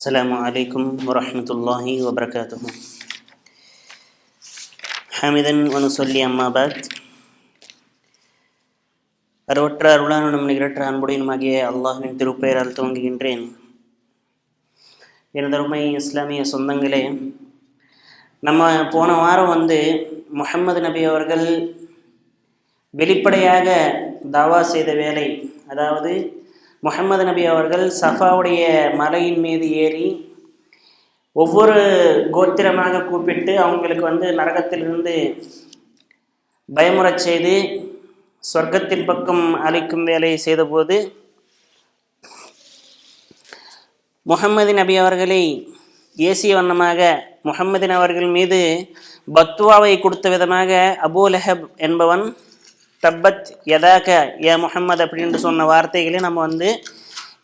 السلام عليكم ورحمة الله وبركاته. حمدا ونصلي أما بعد. அருவற்ற அருளான நம் நிகரற்ற அன்புடையனுமாகிய அல்லாஹ்வின் திருப்பெயரால் துவங்குகின்றேன். எனதருமை இஸ்லாமிய சொந்தங்களே, நம்ம போன வாரம் முஹம்மது நபி அவர்கள் வெளிப்படையாக தாவா செய்த வேலை, அதாவது முஹம்மது நபி அவர்கள் சஃபாவுடைய மலையின் மீது ஏறி ஒவ்வொரு கோத்திரமாக கூப்பிட்டு அவங்களுக்கு நரகத்திலிருந்து பயமுறச் செய்து சொர்க்கத்தின் பக்கம் அழைக்கும் வேலை செய்தபோது முஹம்மது நபி அவர்களை ஏசிய வண்ணமாக முஹம்மதின் அவர்கள் மீது பத்துவாவை கொடுத்த விதமாக அபூ லஹப் என்பவன் தப்பத் யதாக யா முஹம்மது அப்படின்னு சொன்ன வார்த்தைகளை நம்ம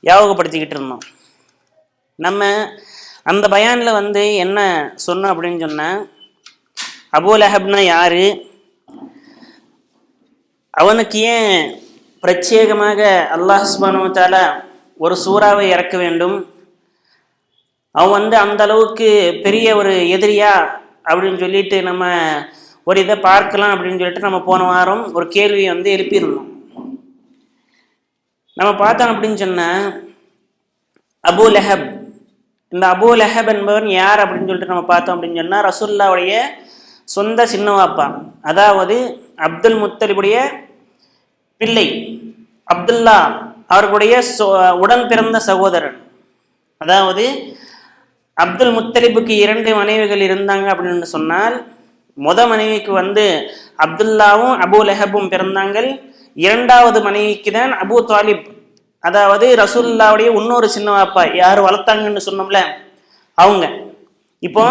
ஞாபகப்படுத்திக்கிட்டு இருந்தோம். நம்ம அந்த பயானில் என்ன சொன்னோம் அப்படின்னு சொன்னால், அபூ லஹப்னா யாரு, அவனுக்கு ஏன் பிரத்யேகமாக அல்லாஹ் சுப்ஹானஹு வ தஆலா ஒரு சூறாவை இறக்க வேண்டும், அவன் அந்த அளவுக்கு பெரிய ஒரு எதிரியா அப்படின்னு சொல்லிட்டு நம்ம ஒரு இதை பார்க்கலாம் அப்படின்னு சொல்லிட்டு நம்ம போன வாரம் ஒரு கேள்வியை எழுப்பியிருந்தோம். நம்ம பார்த்தோம் அப்படின்னு சொன்னால், அபூ லஹப், இந்த அபூ லஹப் என்பவன் யார் அப்படின்னு சொல்லிட்டு நம்ம பார்த்தோம் அப்படின்னு சொன்னால், ரசூலுல்லாஹ்வுடைய சொந்த சின்னவாப்பா, அதாவது அப்துல் முத்தலிபுடைய பிள்ளை அப்துல்லா அவர்களுடைய உடன் பிறந்த சகோதரன். அதாவது அப்துல் முத்தலிபுக்கு 2 மனைவிகள் இருந்தாங்க அப்படின்னு சொன்னால், மனைவிக்கு அப்துல்லாவும் அபூ லஹபும் பிறந்தாங்க. 2வது மனைவிக்கு தான் அபூ தாலிப், அதாவது ரசூலுல்லாஹ்வுடைய இன்னொரு சின்னவாப்பா, யார் வளர்த்தாங்கன்னு சொன்னோம்ல அவங்க. இப்போ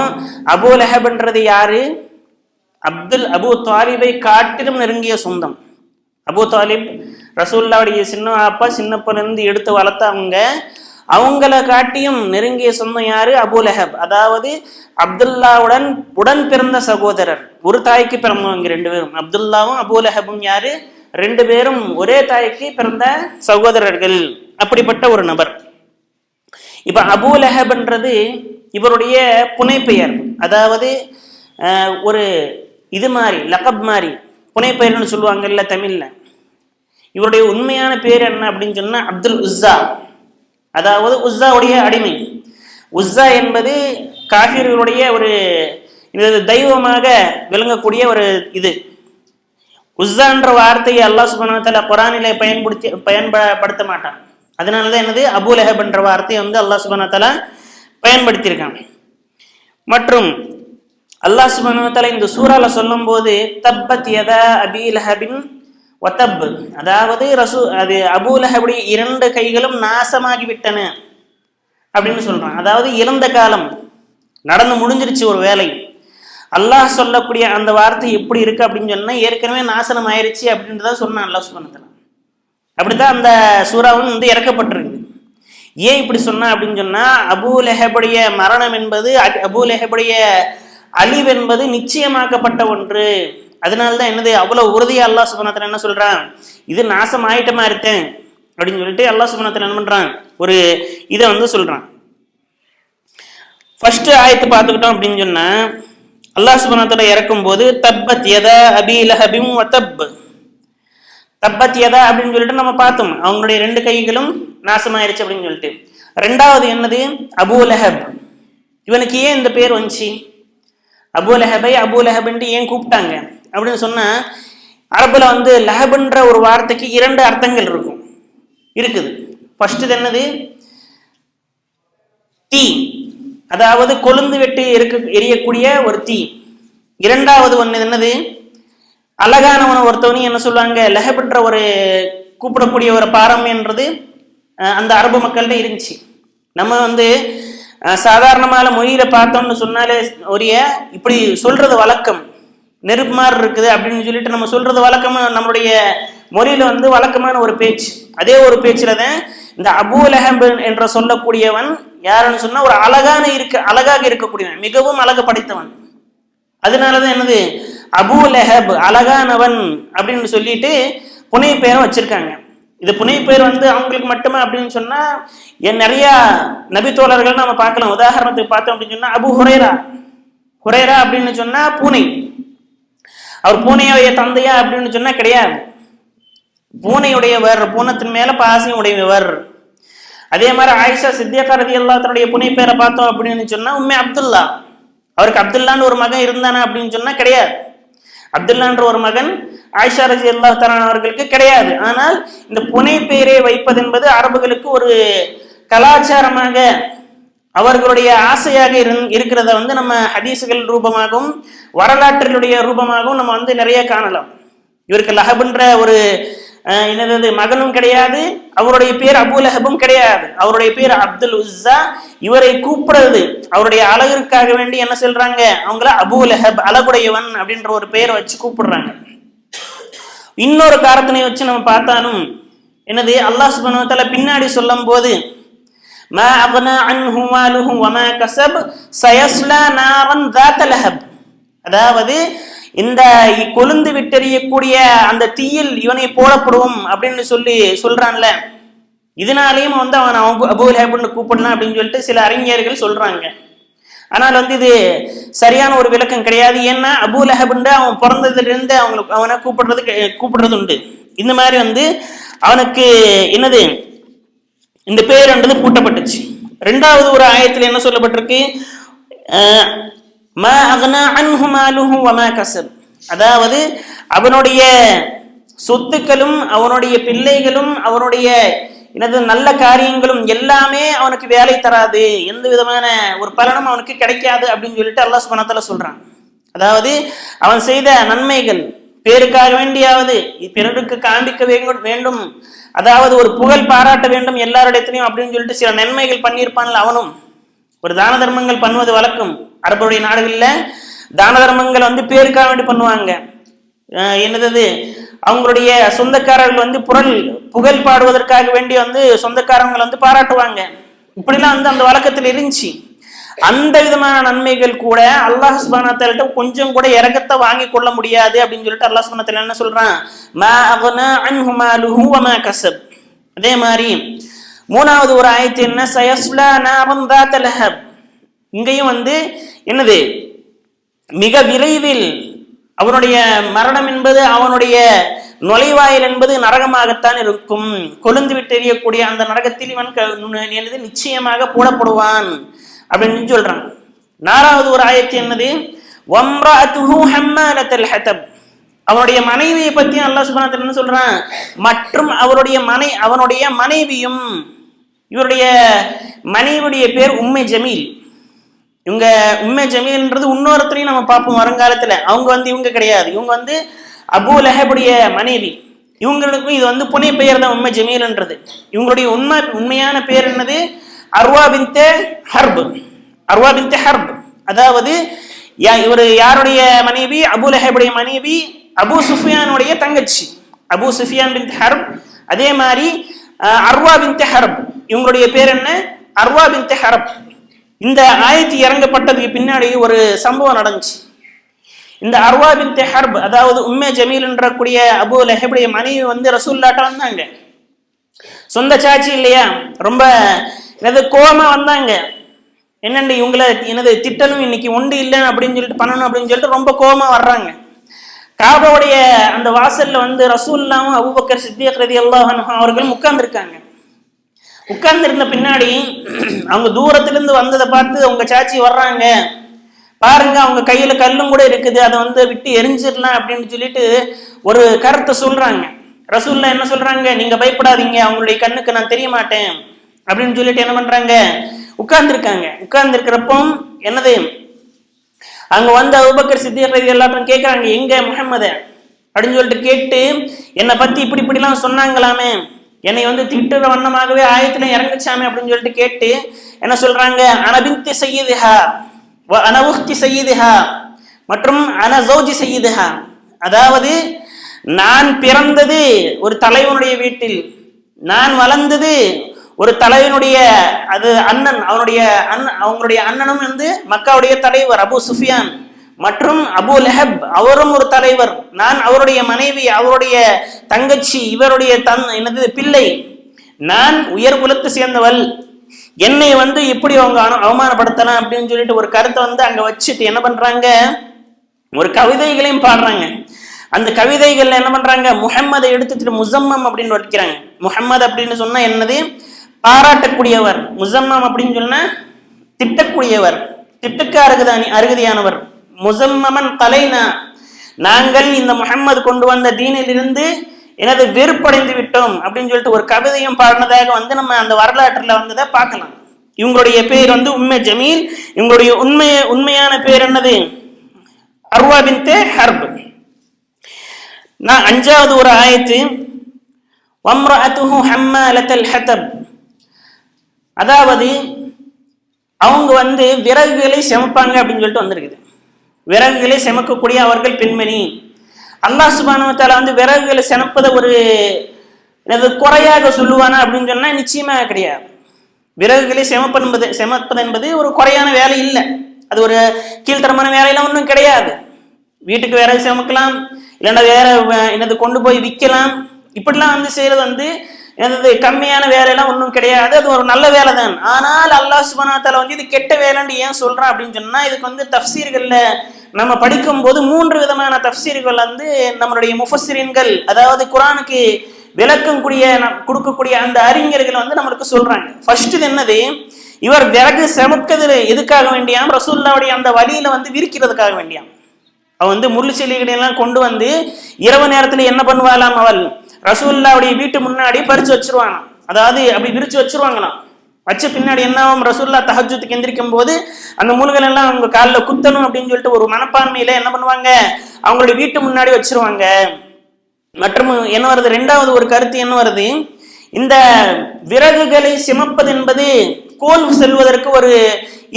அபூ லஹப்ன்றது யாரு, அபூ தாலிபை காட்டிலும் நெருங்கிய சொந்தம். அபூ தாலிப் ரசூலுல்லாஹ்வுடைய சின்னவாப்பா, சின்னப்பிலிருந்து எடுத்து வளர்த்தவங்க. அவங்கள காட்டியும் நெருங்கிய சொந்தம் யாரு, அபூ லஹப், அதாவது அப்துல்லாவுடன் உடன் பிறந்த சகோதரர். ஒரு தாய்க்கு பிறந்தவங்க 2 பேரும், அப்துல்லாவும் அபூ லஹபும் யாரு, 2 பேரும் ஒரே தாய்க்கு பிறந்த சகோதரர்கள். அப்படிப்பட்ட ஒரு நபர். இப்ப அபூ லஹப்ன்றது இவருடைய புனைப்பெயர், அதாவது ஒரு இது மாதிரி லகப் மாதிரி புனைப்பெயர்னு சொல்லுவாங்கல்ல தமிழ்ல. இவருடைய உண்மையான பேர் என்ன அப்படின்னு சொன்னா அப்துல் உஸ்ஸா, அதாவது உஸ்ஸாவுடைய அடிமை. உஸ்ஸா என்பது காஃபிர்களுடைய ஒரு தெய்வமாக விளங்கக்கூடிய ஒரு இது. உஸ்ஸான்ற வார்த்தையை அல்லாஹ் சுப்ஹானஹு வ தஆலா குர்ஆனிலே பயன்படுத்த மாட்டான். அதனாலதான் அபூ லஹப் என்ற வார்த்தையை அல்லாஹ் சுப்ஹானஹு வ தஆலா பயன்படுத்தியிருக்கான். மற்றும் அல்லாஹ் சுப்ஹானஹு வ தஆலா இந்த சூறால சொல்லும் போது தப்பத் யதா அபீ லஹபின் வதப், அதாவது அது அபூ லஹபுடைய 2 கைகளும் நாசமாகிவிட்டன அப்படின்னு சொல்றான். அதாவது இறந்த காலம் நடந்து முடிஞ்சிருச்சு ஒரு வேலை. அல்லாஹ் சொல்லக்கூடிய அந்த வார்த்தை எப்படி இருக்கு அப்படின்னு சொன்னா, ஏற்கனவே நாசனம் ஆயிருச்சு அப்படின்றத சொன்னான் அல்லாஹ் சுப்ஹானஹு வ தஆலா. அப்படித்தான் அந்த சூறாவும் இறக்கப்பட்டிருக்கு. ஏன் இப்படி சொன்னா அப்படின்னு சொன்னா, அபூ லஹபுடைய மரணம் என்பது, அபூ லஹபுடைய அழிவு என்பது நிச்சயமாக்கப்பட்ட ஒன்று. அதனால்தான் அவ்வளவு உறுதியா அல்லாஹ் சுப்ஹானஹு வ தஆலா என்ன சொல்றான், இது நாசம் ஆயிட்டமா இருக்கேன் அப்படின்னு சொல்லிட்டு அல்லாஹ் சுப்ஹானஹு வ தஆலா என்ன பண்றான், ஒரு இதை சொல்றான். ஃபர்ஸ்ட் ஆயத்து பார்த்துக்கிட்டோம் அப்படின்னு சொன்னா, அல்லாஹ் சுப்ஹானஹு வ தஆலா இறக்கும் போது தப்பத் யதா அபீ லஹபின் வதப், தப்பத் யதா அப்படின்னு சொல்லிட்டு நம்ம பார்த்தோம், அவங்களுடைய 2 கைகளும் நாசமாயிருச்சு அப்படின்னு சொல்லிட்டு. 2வது அபூ லஹப். இவனுக்கு ஏன் இந்த பேர் வந்துச்சு, அபூ லஹபை அபூ லஹப்ன்ட்டு ஏன் கூப்பிட்டாங்க அப்படின்னு சொன்னா, அரபுல லஹப்ன்ற ஒரு வார்த்தைக்கு 2 அர்த்தங்கள் இருக்குது. ஃபர்ஸ்ட் தீ, அதாவது கொழுந்து வெட்டி எரியக்கூடிய ஒரு தீ. 2வது அழகானவன ஒருத்தவனையும் என்ன சொல்லுவாங்க, லஹப்ன்ற ஒரு கூப்பிடக்கூடிய ஒரு பாரம்பரியன்றது அந்த அரபு மக்கள்கிட்ட இருந்துச்சு. நம்ம சாதாரணமான மொழியில பார்த்தோம்னு சொன்னாலே இப்படி சொல்றது வழக்கம், நெருப்பு மாதிரி இருக்குது அப்படின்னு சொல்லிட்டு நம்ம சொல்றது வழக்கமா, நம்மளுடைய மொழியில வழக்கமான ஒரு பேச்சு. அதே ஒரு பேச்சுல தான் இந்த அபூ லஹப் என்ற சொல்லக்கூடியவன் யாருன்னு சொன்னா, ஒரு அழகாக இருக்கக்கூடியவன், மிகவும் அழகு படைத்தவன். அதனாலதான் அபூ லஹப் அழகானவன் அப்படின்னு சொல்லிட்டு புனை பெயரை வச்சிருக்காங்க. இது புனை பெயர் வந்து அவங்களுக்கு மட்டுமே அப்படின்னு சொன்னா நிறைய நபி தோழர்கள் நம்ம பார்க்கலாம். உதாரணத்துக்கு பார்த்தோம் அப்படின்னு சொன்னா அபு ஹுரைரா, ஹுரைரா அப்படின்னு சொன்னா பூனை. அவர் பூனையுடைய தந்தையா அப்படின்னு சொன்னா கிடையாது, பூனையுடையவர், பூனத்தின் மேல பாசம் உடையவர். அதே மாதிரி ஆயிஷா சித்தியக்கா ரலியல்லாஹு தன்னுடைய புனை பேரை பார்த்தோம் அப்படின்னு சொன்னா உம்மே அப்துல்லா. அவருக்கு அப்துல்லான்னு ஒரு மகன் இருந்தானா அப்படின்னு சொன்னா கிடையாது. அப்துல்லான்ற ஒரு மகன் ஆயிஷா ரலியல்லாஹு தஆலா அவர்களுக்கு கிடையாது. ஆனால் இந்த புனை பெயரை வைப்பது என்பது அரபுகளுக்கு ஒரு கலாச்சாரமாக அவர்களுடைய ஆசையாக இருக்கிறத வந்து நம்ம ஹதீசுகள் ரூபமாகவும் வரலாற்றினுடைய ரூபமாகவும் நம்ம வந்து நிறைய காணலாம். இவருக்கு லஹப்ன்ற ஒரு என்னது மகனும் கிடையாது, அவருடைய பேர் அபு லஹபும் கிடையாது, அவருடைய பேர் அப்துல் உஸ்ஸா. இவரை கூப்பிடுறது அவருடைய அழகிற்காக வேண்டி என்ன சொல்றாங்க, அவங்கள அபு லஹப், அழகுடையவன் அப்படின்ற ஒரு பெயரை வச்சு கூப்பிடுறாங்க. இன்னொரு காரணத்தினை வச்சு நம்ம பார்த்தாலும் என்னது, அல்லாஹ் சுப்ஹானஹு வ தஆலா பின்னாடி சொல்லும் போது மா அக்னா அன்ஹு மாலுஹு வமா கஸப் சயஸ்லா நாரன் ذات லஹப், அதாவது இந்த கொழுந்து விட்டெறியக்கூடிய அந்த தீயில் இவனை போடப்படுவோம் அப்படின்னு சொல்றான்ல, இதனாலேயும் வந்து அவன் அபூ லஹப்னு கூப்பிடலாம் அப்படின்னு சொல்லிட்டு சில அறிஞர்கள் சொல்றாங்க. ஆனால் வந்து இது சரியான ஒரு விளக்கம் கிடையாது. ஏன்னா அபூ லஹப்ன்ற அவன் பிறந்ததிலிருந்து அவனை கூப்பிடுறது உண்டு. இந்த மாதிரி வந்து அவனுக்கு என்னது இந்த பேருன்றது பூட்டப்பட்டுச்சு. ரெண்டாவது ஒரு ஆயத்தில் என்ன சொல்லப்பட்டிருக்கு, மா அக்னா அன்ஹு மாலுஹு வமா கஸப், அதாவது அவனுடைய சொத்துக்களும் அவனுடைய பிள்ளைகளும் அவனுடைய எனது நல்ல காரியங்களும் எல்லாமே அவனுக்கு வேலை தராது, எந்த விதமான ஒரு பலனும் அவனுக்கு கிடைக்காது அப்படின்னு சொல்லிட்டு அல்லாஹ் சுப்ஹானஹு வ தஆலா சொல்றான். அதாவது அவன் செய்த நன்மைகள் பேருக்காக வேண்டியாவது பிறருக்கு காண்பிக்க வேண்டும், அதாவது ஒரு புகழ் பாராட்ட வேண்டும் எல்லாரிடத்திலையும் அப்படின்னு சொல்லிட்டு சில நன்மைகள் பண்ணியிருப்பான்ல, அவனும் ஒரு தான தர்மங்கள் பண்ணுவது வழக்கம். அரபுடைய நாடுகளில் தான தர்மங்கள் வந்து பேருக்காக வேண்டி பண்ணுவாங்க. என்னது அவங்களுடைய சொந்தக்காரர்கள் வந்து புகழ் பாடுவதற்காக வேண்டி வந்து சொந்தக்காரங்களை வந்து பாராட்டுவாங்க. இப்படிலாம் வந்து அந்த வழக்கத்தில் இருந்துச்சு. அந்த விதமான நன்மைகள் கூட அல்லாஹ் சுப்ஹானஹு வ தஆலா கொஞ்சம் கூட இரக்கத்தை வாங்கி கொள்ள முடியாது அப்படின்னு சொல்லிட்டு அல்லாஹ் சுப்ஹானஹு வ தஆலா என்ன சொல்றான், மா அக்னா அன்ஹு மாலுஹு வமா கஸப். அதே மாதிரி மூணாவது ஒரு ஆயத்து என்ன, சயஸ்லா நாரன் ذات லஹப். இங்கேயும் வந்து என்னது மிக விரைவில் அவனுடைய மரணம் என்பது, அவனுடைய நுழைவாயில் என்பது நரகமாகத்தான் இருக்கும். கொழுந்து விட்டு எறியக்கூடிய அந்த நரகத்தில் இவன் நிச்சயமாக போடப்படுவான் அப்படின்னு சொல்றான். நாலாவது ஒரு ஆயத்து என்னது, வம்ரஅத்துஹு ஹம்மாலத்துல் ஹதப். அவனுடைய மனைவியை பத்தி அல்லாஹ் சுப்ஹானஹு வ தஆலா என்ன சொல்றான், மற்றும் அவனுடைய மனைவியும், இவருடைய மனைவியுடைய பேர் உம்மே ஜமீல். இவங்க உம்மே ஜமீல்ன்றது இன்னொருத்தரையும் நம்ம பார்ப்போம் வருங்காலத்துல. அவங்க வந்து இவங்க கிடையாது, இவங்க வந்து அபூ லஹபுடைய மனைவி. இவங்களுக்கும் இது வந்து புனை பெயர் தான் உம்மே ஜமீல்ன்றது. இவங்களுடைய உண்மையான பேர் என்னது, அர்வா பின்த் ஹர்ப். அர்வா பின்த் ஹர்ப், அதாவது இவர் யாருடைய மனைவி, அபூ லஹபுடைய மனைவி, அபூ சுஃபியானுடைய தங்கச்சி, அபூ சுஃபியான் பின்த் ஹர்ப். அதே மாதிரி அர்வா பின்த் ஹர்ப், இவங்களுடைய பேர் என்ன, அர்வா பின்த் ஹர்ப். இந்த ஆயத்து இறங்கப்பட்டதுக்கு பின்னாடி ஒரு சம்பவம் நடந்துச்சு. இந்த அர்வா பின்த் ஹர்ப், அதாவது உம்மே ஜமீல் என்ற கூடிய அபூ லஹபுடைய மனைவி வந்து ரசூலுல்லாஹ்ட்ட வந்தாங்க. சொந்த சாட்சி இல்லையா, ரொம்ப எனது கோபமா வந்தாங்க. என்னண்டு இவங்களை எனது திட்டணும், இன்னைக்கு உண்டு இல்லை அப்படின்னு சொல்லிட்டு பண்ணணும் அப்படின்னு சொல்லிட்டு ரொம்ப கோபமா வர்றாங்க. காபாவுடைய அந்த வாசல்ல வந்து ரசூலுல்லாஹும் அபூபக்கர் சித்திக் ரலியல்லாஹு அன்ஹு அவர்களும் உட்கார்ந்துருக்காங்க. உட்கார்ந்து இருந்த பின்னாடி அவங்க தூரத்திலிருந்து வந்ததை பார்த்து அவங்க சாட்சி வர்றாங்க, பாருங்க அவங்க கையில கல்லும் கூட இருக்குது, அதை வந்து விட்டு எரிஞ்சிடலாம் அப்படின்னு சொல்லிட்டு ஒரு கருத்தை சொல்றாங்க. ரசூலுல்லாஹ் என்ன சொல்றாங்க, நீங்க பயப்படாதீங்க, அவங்களுடைய கண்ணுக்கு நான் தெரிய மாட்டேன் அப்படின்னு சொல்லிட்டு என்ன பண்றாங்க, உட்கார்ந்துருக்காங்க. உட்கார்ந்து இருக்கிறப்போ என்னது, அங்க வந்து அபூபக்கர் சித்திக் ரலியல்லாஹு அன்ஹு கேட்கறாங்க, எங்க முஹம்மது அப்படின்னு சொல்லிட்டு கேட்டு, என்னை பத்தி இப்படிலாம் சொன்னாங்களாமே, என்னை வந்து திட்டுற வண்ணமாகவே ஆயத்துல இறங்குச்சாமே அப்படின்னு சொல்லிட்டு கேட்டு என்ன சொல்றாங்க, அன பின்த் சய்யிதிஹா வ அன உக்தி சய்யிதிஹா மற்றும் அன ஜௌஜி சய்யிதிஹா. அதாவது நான் பிறந்தது ஒரு தலைவனுடைய வீட்டில், நான் வளர்ந்தது ஒரு தலைவனுடைய அது அண்ணன், அவங்களுடைய அண்ணனும் வந்து மக்காவுடைய தலைவர் அபூ சுஃபியான், மற்றும் அபூ லஹப் அவரும் ஒரு தலைவர், நான் அவருடைய மனைவி, அவருடைய தங்கச்சி, இவருடைய எனது பிள்ளை, நான் உயர் குலத்தை சேர்ந்தவள், என்னை இப்படி அவங்க அவமானப்படுத்தலாம் அப்படின்னு சொல்லிட்டு ஒரு கருத்தை அங்க வச்சுட்டு என்ன பண்றாங்க, ஒரு கவிதைகளையும் பாடுறாங்க. அந்த கவிதைகள்ல என்ன பண்றாங்க, முஹம்மதை எடுத்துட்டு முசம்மம் அப்படின்னு வைக்கிறாங்க. முஹம்மது அப்படின்னு சொன்னா என்னது, பாராட்டக்கூடியவர். முசம்மம் அப்படின்னு சொன்னா திட்டக்கூடியவர், திட்டுக்கு அருகதையானவர். முசம்மமன் தலைனா, நாங்கள் இந்த முஹம்மது கொண்டு வந்த தீனிலிருந்து எனது வெறுப்படைந்து விட்டோம் அப்படின்னு சொல்லிட்டு ஒரு கவிதையும் பாடினதாக நம்ம அந்த வரலாற்றுல வந்ததை பார்க்கலாம். இவங்களுடைய பேர் உம்மே ஜமீல். இவங்களுடைய உண்மையான பேர் என்னது, அர்வா பின்த் ஹர்ப். நான் 5வது ஒரு ஆயத்து, வம்ரஅத்துஹு ஹம்மாலத்தல் ஹதப், அதாவது அவங்க விறகுகளை செமப்பாங்க அப்படின்னு சொல்லிட்டு வந்திருக்குது. விறகுகளை செமக்கக்கூடிய அவர்கள் பெண்மணி. அல்லாஹ் சுப்ஹானஹு வ தஆலா விறகுகளை செமப்பதை ஒரு குறையாக சொல்லுவானா அப்படின்னு சொன்னா நிச்சயமா கிடையாது. விறகுகளை செமப்பது என்பது ஒரு குறையான வேலை இல்லை, அது ஒரு கீழ்த்தரமான வேலையெல்லாம் ஒன்றும் கிடையாது. வீட்டுக்கு விறகு செமக்கலாம், இல்லைன்னா வேற கொண்டு போய் விற்கலாம், இப்படிலாம் செய்யறது எனது கம்மியான வேலையெல்லாம் ஒன்றும் கிடையாது, அது ஒரு நல்ல வேலை தான். ஆனால் அல்லாஹ் சுப்ஹானஹு வ தஆலா இது கெட்ட வேலைன்னு ஏன் சொல்றான் அப்படின்னு சொன்னா, இதுக்கு தஃப்சீர்கள்ல நம்ம படிக்கும் போது 3 விதமான தஃப்சீர்கள் நம்மளுடைய முஃபஸ்ஸிரீன்கள், அதாவது குர்ஆனுக்கு விளக்கம் கொடுக்கக்கூடிய அந்த அறிஞர்கள் நம்மளுக்கு சொல்றாங்க. ஃபர்ஸ்ட் என்னது, இவர் விறகு செமக்கிறது எதுக்காக வேண்டியாம், ரசூலுல்லாஹ்வுடைய அந்த வழியில விரிக்கிறதுக்காக வேண்டியாம். அவ முள்ளு செடிகளெல்லாம் கொண்டு இரவு நேரத்துல என்ன பண்ணுவாளாம், அவள் ரசூலுல்லாஹ்வுடைய வீட்டு முன்னாடி பறிச்சு வச்சிருவாங்க. அதாவது அப்படி விரிச்சு வச்சிருவாங்களாம். வச்ச பின்னாடி என்ன ஆகும், ரசூலுல்லாஹ் தஹஜ்ஜுதுக்கு எந்திரிக்கும் போது அந்த முள்கள் எல்லாம் அவங்க காலில் குத்தணும் அப்படின்னு சொல்லிட்டு ஒரு மனப்பான்மையில என்ன பண்ணுவாங்க, அவங்களுடைய வீட்டு முன்னாடி வச்சிருவாங்க. மற்றும் என்ன வருது, 2வது ஒரு கருத்து என்ன வருது, இந்த விறகுகளை செமப்பது என்பது கோல் செல்வதற்கு ஒரு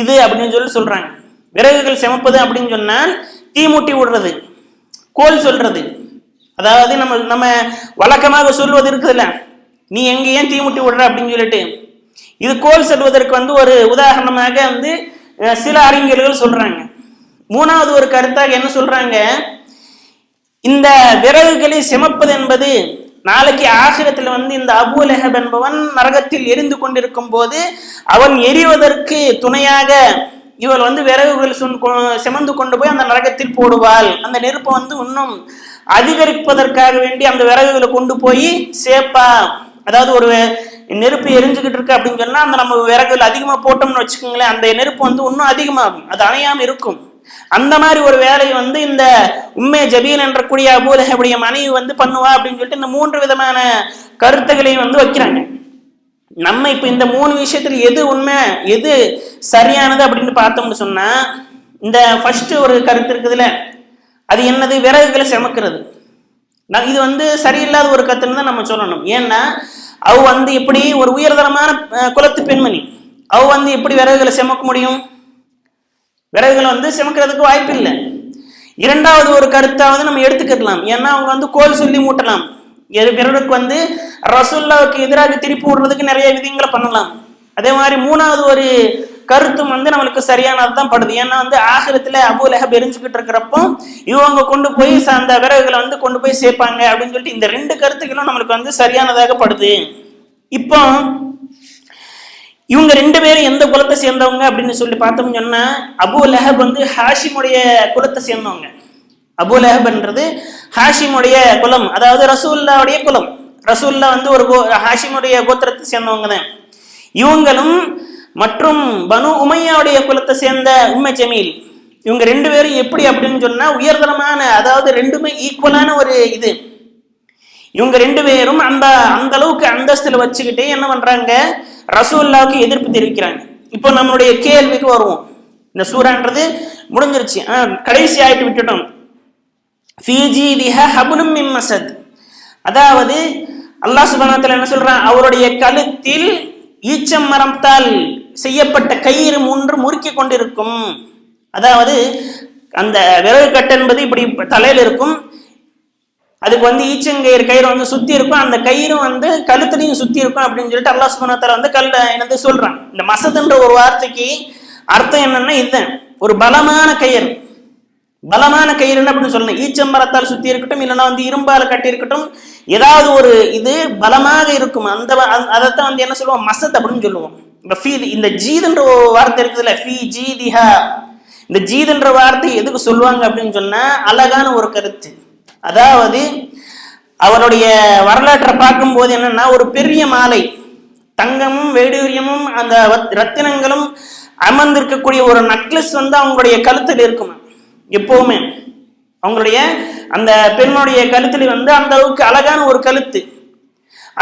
இது அப்படின்னு சொல்றாங்க. விறகுகள் செமப்பது அப்படின்னு சொன்னால் தீமூட்டி விடுறது, கோல் சொல்றது. அதாவது நம்ம வழக்கமாக சொல்வது இருக்குதுல்ல, நீ எங்க ஏன் தீமூட்டி விடுற அப்படின்னு சொல்லிட்டு, இது கோல் செல்வதற்கு ஒரு உதாரணமாக சில அறிஞர்கள் சொல்றாங்க. 3வது ஒரு கருத்தாக என்ன சொல்றாங்க, இந்த விறகுகளை செமப்பது என்பது நாளைக்கு ஆகிரத்துல இந்த அபூ லஹப் என்பவன் நரகத்தில் எரிந்து கொண்டிருக்கும் போது அவன் எரிவதற்கு துணையாக இவள் விறகுகள் செமந்து கொண்டு போய் அந்த நரகத்தில் போடுவாள். அந்த நெருப்பை இன்னும் அதிகரிப்பதற்காக வேண்டி அந்த விறகுகளை கொண்டு போய் சேப்பா. அதாவது ஒரு நெருப்பு எரிஞ்சுக்கிட்டு இருக்கு அப்படின்னு சொன்னா அந்த நம்ம விறகுகள் அதிகமா போட்டோம்னு வச்சுக்கோங்களேன், அந்த நெருப்பு இன்னும் அதிகமாகும், அது அணையாம இருக்கும். அந்த மாதிரி ஒரு வேலையை இந்த உம்மே ஜபீல் என்ற கூடிய அபூ லஹபுடைய மனைவி பண்ணுவா அப்படின்னு சொல்லிட்டு இந்த 3 விதமான கருத்துக்களையும் வைக்கிறாங்க. நம்ம இப்ப இந்த 3 விஷயத்துல எது உண்மை எது சரியானது அப்படின்னு பார்த்தோம்னு சொன்னா, இந்த ஃபர்ஸ்ட் ஒரு கருத்து இருக்குதுல்ல, அது என்னது, விறகுகளை செமக்கிறது. இது சரியில்லாத ஒரு கருத்துன்னு தான் நம்ம சொல்லணும். ஏன்னா அவ எப்படி ஒரு உயர்தரமான குலத்து பெண்மணி, அவ எப்படி விறகுகளை செமக்க முடியும், விறகுகளை செமக்கிறதுக்கு வாய்ப்பு இல்லை. 2வது ஒரு கருத்தாவது நம்ம எடுத்துக்கலாம். ஏன்னா அவங்க கோல் சொல்லி மூட்டலாம், பிறருக்கு ரசூலுல்லாஹ்வுக்கு எதிராக திருப்பி விடுறதுக்கு நிறைய விதங்களை பண்ணலாம். அதே மாதிரி 3வது ஒரு கருத்தும் நம்மளுக்கு சரியானதுதான் படுது. ஏன்னா ஆகிரத்துல அபூ லஹப் எரிஞ்சுக்கிட்டு இருக்கிறப்போ இவங்க கொண்டு போய் அந்த விறகுகளை கொண்டு போய் சேர்ப்பாங்க அப்படின்னு சொல்லிட்டு இந்த 2 கருத்துக்களும் நம்மளுக்கு சரியானதாக படுது. இப்போ இவங்க 2 பேரும் எந்த குலத்தை சேர்ந்தவங்க அப்படின்னு சொல்லி பார்த்தோம்னு சொன்னா, அபூ லஹப் ஹாஷிமுடைய குலத்தை சேர்ந்தவங்க. அபூ லஹப்ன்றது ஹாஷிமுடைய குலம், அதாவது ரசூலுல்லாஹ்வுடைய குலம். ரசூலுல்லாஹ் ஒரு ஹாஷிமுடைய கோத்திரத்தை சேர்ந்தவங்க தான் இவங்களும். மற்றும் பனு உமையாவுடைய குலத்தை சேர்ந்த உம்மே ஜமீல், இவங்க 2 பேரும் எப்படி அப்படின்னு சொன்னா உயர்தரமான, அதாவது 2மே ஈக்குவலான ஒரு இது. இவங்க 2 பேரும் அந்த அளவுக்கு அந்தஸ்துல வச்சுக்கிட்டே என்ன பண்றாங்க, ரசூலுல்லாஹ்வுக்கு எதிர்ப்பு தெரிவிக்கிறாங்க. இப்போ நம்மளுடைய கேள்விக்கு வருவோம். இந்த சூரான்றது முடிஞ்சிருச்சு, கடைசி ஆயிட்டு விட்டுட்டோம். அதாவது அல்லாஹ் சுப்ஹானஹு வ தஆலா என்ன சொல்றான், அவருடைய கழுத்தில் ஈச்சம் மரத்தால் செய்யப்பட்ட கயிறு 3 முறுக்கி கொண்டிருக்கும். அதாவது அந்த விறகு கட்டு என்பது இப்படி தலையில இருக்கும், அதுக்கு ஈச்சங்கயிறு கயிறு சுத்தி இருக்கும், அந்த கயிறும் கழுத்துலையும் சுத்தி இருக்கும் அப்படின்னு சொல்லிட்டு அல்லாஹ் சுப்ஹானஹு வ தஆலா கல்ல என்னது சொல்றான். இந்த மசதுன்ற ஒரு வார்த்தைக்கு அர்த்தம் என்னன்னா இதுதான், ஒரு பலமான கயிறு. பலமான கயிறுன்னு அப்படின்னு சொல்லணும். ஈச்சம்பரத்தால் சுத்தி இருக்கட்டும், இல்லைன்னா இரும்பால கட்டி இருக்கட்டும், ஏதாவது ஒரு இது பலமாக இருக்கும். அதைத்தான் என்ன சொல்லுவோம், மசத் அப்படின்னு சொல்லுவோம். இந்த ஜீதுன்ற வார்த்தை இருக்குதுல்ல, ஃபீ ஜீதிஹா, இந்த ஜீதுன்ற வார்த்தை எதுக்கு சொல்லுவாங்க அப்படின்னு சொன்னா அழகான ஒரு கருத்து. அதாவது அவருடைய வரலாற்றை பார்க்கும்போது என்னன்னா, ஒரு பெரிய மாலை, தங்கமும் வைடூரியமும் அந்த ரத்தினங்களும் அமர்ந்திருக்கக்கூடிய ஒரு நக்லஸ் அவங்களுடைய கழுத்தில் இருக்கும் எப்பவுமே. அவங்களுடைய அந்த பெண்ணுடைய கழுத்துல அந்த அளவுக்கு அழகான ஒரு கழுத்து.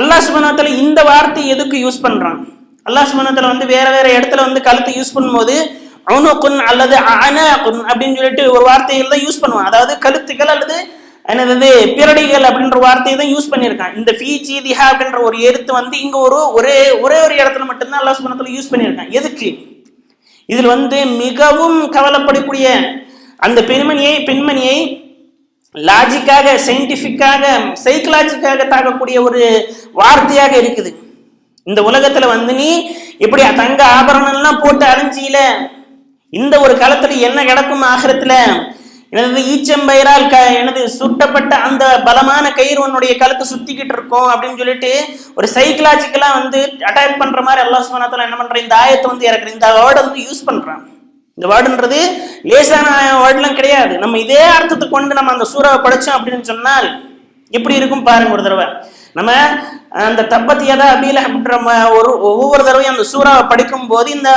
அல்லாஹ் சுப்ஹானஹு வ தஆலா இந்த வார்த்தை எதுக்கு யூஸ் பண்றான்? அல்லாஹ் சுப்ஹானஹு வ தஆலா வேற வேற இடத்துல கழுத்தை யூஸ் பண்ணும்போது உனுகுன் அல்லது அனாகுன் அப்படின்னு சொல்லிட்டு ஒரு வார்த்தைகள் தான் யூஸ் பண்ணுவான். அதாவது கழுத்துக்கள் அல்லது என்னது பிரடிகள் அப்படின்ற வார்த்தையை தான் யூஸ் பண்ணியிருக்கான். இந்த ஃபீ ஜீதிஹா அப்படின்ற ஒரு எழுத்து இங்க ஒரே ஒரு இடத்துல மட்டும்தான் அல்லாஹ் சுப்ஹானஹு வ தஆலா யூஸ் பண்ணியிருக்கான். எதுக்கு? இதில் மிகவும் கவலைப்படக்கூடிய அந்த பெண்மணியை லாஜிக்காக, சயின்டிபிக்காக, சைக்கலாஜிக்காக தாக்கக்கூடிய ஒரு வார்த்தையாக இருக்குது. இந்த உலகத்துல நீ இப்படி தங்க ஆபரணம்லாம் போட்டு அலைஞ்சியில, இந்த ஒரு காலத்துல என்ன கிடக்கும் ஆகிரத்துல, எனது ஈச்சம்பயிரால் எனது சுட்டப்பட்ட அந்த பலமான கயிறு உன்னுடைய கழுத்தை சுத்திக்கிட்டு இருக்கும் அப்படின்னு சொல்லிட்டு ஒரு சைக்கலாஜிக்கலா அட்டாக் பண்ற மாதிரி அல்லாஹ் சுப்ஹானஹு வ தஆலா என்ன பண்ற, இந்த ஆயத்தை இறக்குற, இந்த வேர்டை யூஸ் பண்றான். இந்த வேர்டுன்றது லேசான வேர்டுலாம் கிடையாது. நம்ம இதே அர்த்தத்தை கொண்டு நம்ம அந்த சூறாவை படிச்சோம் அப்படின்னு சொன்னால் எப்படி இருக்கும் பாருங்க. ஒரு தடவை நம்ம அந்த தப்பத்தியதா அபீல அப்படின்ற ஒவ்வொரு தடவையும் அந்த சூறாவை படிக்கும் போது இந்த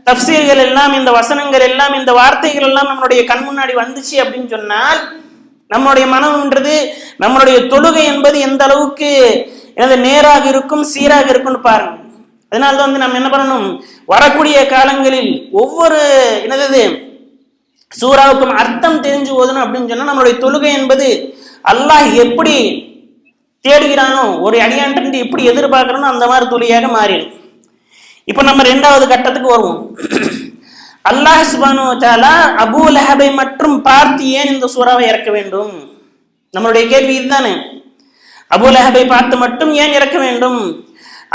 தஃப்சீர்கள் எல்லாம், இந்த வசனங்கள் எல்லாம், இந்த வார்த்தைகள் எல்லாம் நம்மளுடைய கண் முன்னாடி வந்துச்சு அப்படின்னு சொன்னால் நம்மளுடைய மனம்ன்றது, நம்மளுடைய தொழுகை என்பது எந்த அளவுக்கு நேராக இருக்கும், சீராக இருக்கும்னு பாருங்க. அதனால்தான் நம்ம என்ன பண்ணணும், வரக்கூடிய காலங்களில் ஒவ்வொரு சூறாவுக்கும் அர்த்தம் தெரிஞ்சு ஓதணும் அப்படின்னு சொன்னா நம்மளுடைய தொழுகை என்பது அல்லாஹ் எப்படி தேடுகிறானோ, ஒரு அடியான் எப்படி எதிர்பார்க்கிறோனோ அந்த மாதிரி தொழுகையாக மாறிடும். இப்ப நம்ம இரண்டாவது கட்டத்துக்கு வருவோம். அல்லாஹ் சுப்ஹானஹு வ தஆலா அபூ லஹபை மற்றும் பார்த்து ஏன் இந்த சூறாவை இறக்க வேண்டும்? நம்மளுடைய கேள்வி இதுதானே. அபூ லஹபை பார்த்து மட்டும் ஏன் இறக்க வேண்டும்?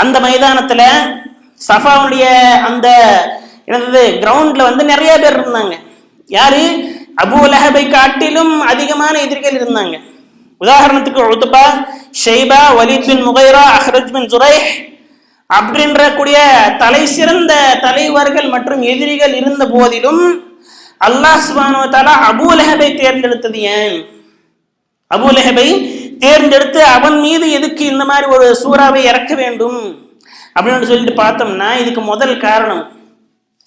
அந்த மைதானத்துல சஃபாவுடைய அந்த கிரவுண்ட்ல நிறைய பேர் இருந்தாங்க. யாரு? அபூ லஹபை காட்டிலும் அதிகமான எதிரிகள் இருந்தாங்க. உதாரணத்துக்கு உத்பா, ஷைபா, வலீத் பின் முகைரா, அஹ்ரஜ் பின் ஜுரைஹ் அப்படின்ற கூடிய தலை சிறந்த தலைவர்கள் மற்றும் எதிரிகள் இருந்த போதிலும் அல்லாஹ் சுப்ஹானஹு வ தஆலா அபூ லஹபை தேர்ந்தெடுத்தது ஏன்? அபூ லஹபை தேர்ந்தெடுத்து அவன் மீது எதுக்கு இந்த மாதிரி ஒரு சூறாவை இறக்க வேண்டும் அப்படின்னு சொல்லிட்டு பார்த்தோம்னா இதுக்கு முதல் காரணம்,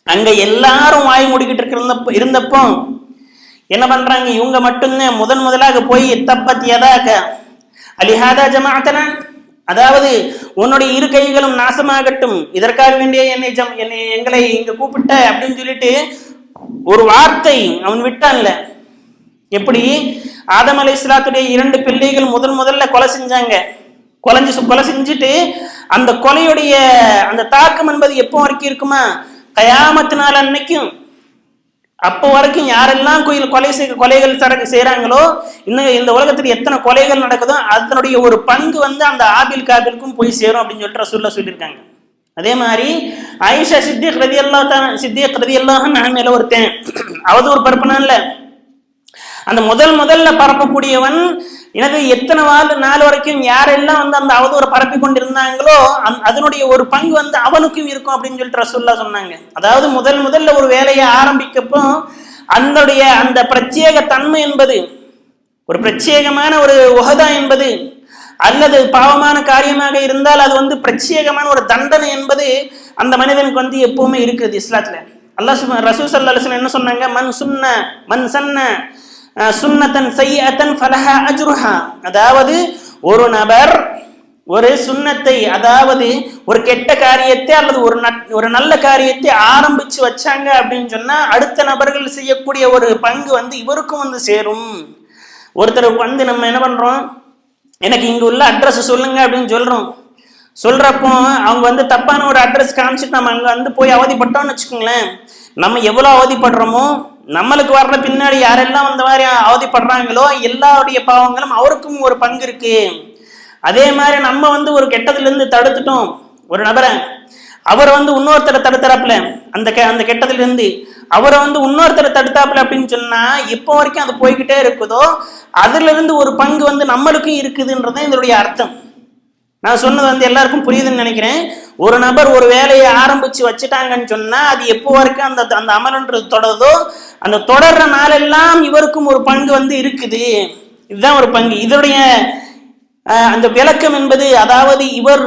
அங்க எல்லாரும் வாய் மூடிக்கிட்டு இருந்தப்போ என்ன பண்றாங்க, இவங்க மட்டும்தான் முதலாக போய் தப்பத் யதாக அலிஹாதா ஜமாஅத்தனா, அதாவது உன்னுடைய இரு கைகளும் நாசமாகட்டும், இதற்காக வேண்டிய எங்களை இங்க கூப்பிட்ட அப்படின்னு சொல்லிட்டு ஒரு வார்த்தை அவன் விட்டான்ல. எப்படி ஆதம் அலைஹிஸ்ஸலாத்துடைய 2 பிள்ளைகள் முதல்ல கொலை செஞ்சாங்க. கொலை செஞ்சுட்டு அந்த கொலையுடைய அந்த தாக்கம் என்பது எப்போ வரைக்கும் இருக்குமா, கயாமத்து நாள் அன்னைக்கும். அப்போ வரைக்கும் யாரெல்லாம் கொலைகள் செய்யறாங்களோ, இன்னும் இந்த உலகத்துல எத்தனை கொலைகள் நடக்குதோ அதனுடைய ஒரு பங்கு அந்த ஆபில் காபிலுக்கும் போய் சேரும் அப்படின்னு சொல்லிட்டு ரசூலுல்லாஹ் சொல்லியிருக்காங்க. அதே மாதிரி ஆயிஷா சித்திக் ரலியல்லாஹு அன்ஹா மேல ஒருத்தன் அவதூறு பரப்புனான்ல, அந்த முதல்ல பரப்பக்கூடியவன் எத்தனை நாள் வரைக்கும் யாரெல்லாம் அந்த அவதூறை பரப்பி கொண்டிருந்தாங்களோ அதனுடைய ஒரு பங்கு அவனுக்கும் இருக்கும் அப்படின்னு சொல்லிட்டு ரசூலுல்லாஹ் சொன்னாங்க. அதாவது முதல்ல ஒரு வேலையை ஆரம்பிக்கப்போ அந்த பிரத்யேக தன்மை என்பது, ஒரு பிரத்யேகமான ஒரு உஹதா என்பது அல்லது பாவமான காரியமாக இருந்தால் அது பிரத்யேகமான ஒரு தண்டனை என்பது அந்த மனிதனுக்கு எப்பவுமே இருக்குது இஸ்லாத்துல. அல்லாஹ் ரசூல் ஸல்லல்லாஹு அலைஹி வஸல்லம் என்ன சொன்னாங்க, மன் சன்ன சுன்னத்தன் சய்யத்தன் ஃபலஹா அஜ்ருஹா, அதாவது ஒரு நபர் ஒரு சுன்னத்தை, அதாவது ஒரு கெட்ட காரியத்தை அல்லது ஒரு நல்ல காரியத்தை ஆரம்பிச்சு வச்சாங்க அப்படின்னு சொன்னா அடுத்த நபர்கள் செய்யக்கூடிய ஒரு பங்கு இவருக்கும் சேரும். ஒருத்தருக்கு நம்ம என்ன பண்றோம், எனக்கு இங்க உள்ள அட்ரஸ் சொல்லுங்க அப்படின்னு சொல்றப்போ அவங்க தப்பான ஒரு அட்ரஸ் காமிச்சிட்டு நம்ம அங்க போய் அவதிப்பட்டோம்னு வச்சுக்கோங்களேன், நம்ம எவ்வளவு அவதிப்படுறோமோ நம்மளுக்கு வர்ற பின்னாடி யாரெல்லாம் அந்த மாதிரி அவதிப்படுறாங்களோ எல்லாருடைய பாவங்களும் அவருக்கும் ஒரு பங்கு இருக்கு. அதே மாதிரி நம்ம ஒரு கெட்டதுல இருந்து தடுத்துட்டோம் ஒரு நபரை, அவர் இன்னொருத்தரை தடுத்தரப்புல அந்த கெட்டதுல இருந்து அவரை வந்து இன்னொருத்தர் தடுத்தாப்புல அப்படின்னு சொன்னா இப்போ வரைக்கும் அது போய்கிட்டே இருக்குதோ அதுல இருந்து ஒரு பங்கு வந்து நம்மளுக்கும் இருக்குதுன்றதான் இதனுடைய அர்த்தம். நான் சொன்னது வந்து எல்லாருக்கும் புரியுதுன்னு நினைக்கிறேன். ஒரு நபர் ஒரு வேலையை ஆரம்பிச்சு வச்சுட்டாங்கன்னு சொன்னா அது எப்போ வரைக்கும் அந்த அந்த அமல்ன்றது தொடருதோ அந்த தொடர்ற நாளெல்லாம் இவருக்கும் ஒரு பங்கு வந்து இருக்குது. இதுதான் ஒரு பங்கு. இதனுடைய அந்த விளக்கம் என்பது, அதாவது இவர்